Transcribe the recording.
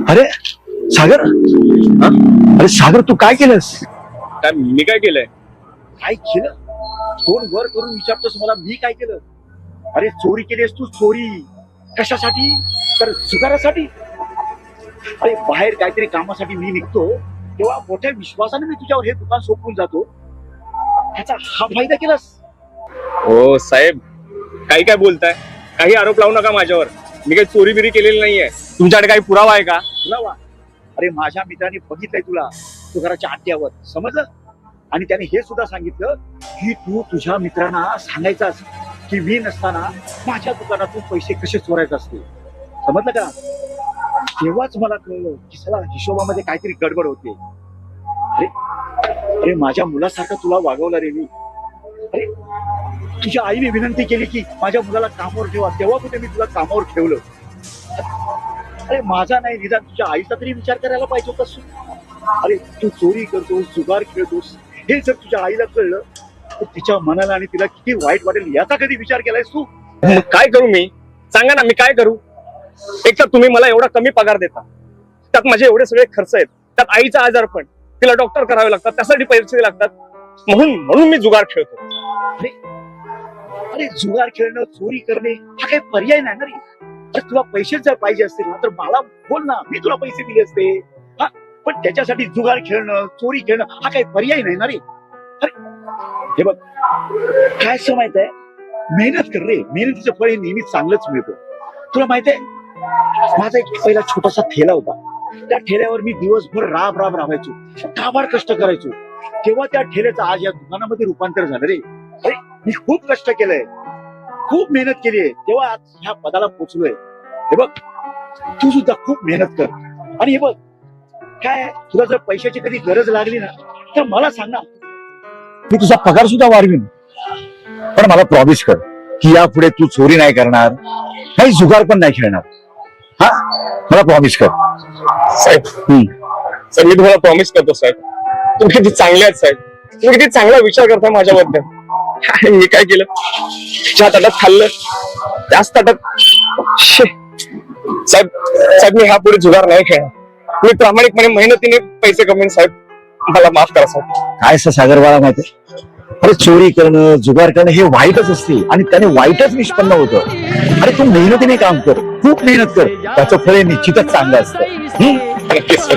अरे सागर, अरे सागर तू काय केलंस? काय मी काय केलंय? काय केलं? तोंड वर करून विचारतोस मला मी काय केलं? अरे चोरी केलीस तू, चोरी कशासाठी? तर जुगारासाठी. अरे बाहेर काहीतरी कामासाठी मी निघतो तेव्हा मोठ्या विश्वासाने मी तुझ्यावर हे दुकान सोपवून जातो, त्याचा हा फायदा केलास? हो साहेब, काही काय बोलताय? काही आरोप लावू नका माझ्यावर. मी काही चोरी बिरी केलेली नाहीये. तुमच्याकडे काही पुरावा आहे का? पुरावा? अरे माझ्या मित्राने बघितलंय तुला जुगाराच्या अड्ड्यावर, समजलं? आणि त्याने हे सुद्धा सांगितलं की तू तुझ्या मित्रांना सांगायचास की मी नसताना माझ्या दुकानातून पैसे कसे चोरायचे असते, समजलं का? तेव्हाच मला कळलं की सला हिशोबामध्ये काहीतरी गडबड होते. अरे अरे माझ्या मुलासारखं तुला वागवलं रे मी. अरे तुझ्या आईने विनंती केली की माझ्या मुलाला कामावर ठेवा, तेव्हा कुठे मी तुला कामावर ठेवलं? अरे माझा नाही, निदान तुझ्या आईचा तरी विचार करायला पाहिजे होतास. अरे तू चोरी करतोस, जुगार खेळतोस, हे जर तुझ्या आईला कळलं तर तिच्या मनाला आणि तिला किती वाईट वाटेल याचा कधी विचार केलायस तू? मग काय करू मी? सांगा ना, मी काय करू? एक तर तुम्ही मला एवढा कमी पगार देता, त्यात माझे एवढे सगळे खर्च आहेत, त्यात आईचा आजारपण, तिला डॉक्टर करावे लागतात, त्यासाठी पैसे लागतात, म्हणून मी जुगार खेळतो. अरे जुगार खेळणं, चोरी करणे हा काही पर्याय नाही ना रे. अरे तुला पैसे जर पाहिजे असतील ना तर मला बोल ना, मी तुला पैसे दिले असते. हा, पण त्याच्यासाठी जुगार खेळणं, चोरी खेळणं हा काही पर्याय नाही ना रे. अरे हे बघ, काय असं माहित आहे, मेहनत कर रे, मेहनतीचं फळ हे नेहमी चांगलंच मिळतं. तुला माहित आहे, माझा एक पहिला छोटासा ठेला होता. त्या ठेल्यावर मी दिवसभर राबायचो, काबाड कष्ट करायचो. तेव्हा त्या ठेल्याचं आज या दुकानामध्ये रूपांतर झालं रे. अरे मी खूप कष्ट केलंय, खूप मेहनत केली आहे, तेव्हा आज ह्या पदाला पोहोचलोय. हे बघ, तू सुद्धा खूप मेहनत कर. आणि हे बघ, काय तुला जर पैशाची कधी गरज लागली ना तर मला सांग ना, मी तुझा पगार सुद्धा वाढवीन. पण मला प्रॉमिस कर की यापुढे तू चोरी नाही करणार, काही जुगार पण नाही खेळणार. हा, मला प्रॉमिस कर. साहेब, साहेब मी तुम्हाला प्रॉमिस करतो साहेब. तुम्ही किती चांगले आहेत साहेब, तुम्ही किती चांगला विचार करताय माझ्याबद्दल. मी काय केलं? ज्या ताटात खाल्लं त्याच ताटात साहेब, साहेब मी ह्यापुढे जुगार नाही खेळणार. मी प्रामाणिकपणे मेहनतीने पैसे कमवेन साहेब, मला माफ करा साहेब. काय सागर बाळा माहिती, अरे चोरी करणं, जुगार करणं हे वाईटच असते आणि त्याने वाईटच निष्पन्न होतं. अरे तू मेहनतीने काम कर, खूप मेहनत कर, त्याचं फळ हे निश्चितच चांगलं असतं. नक्कीच.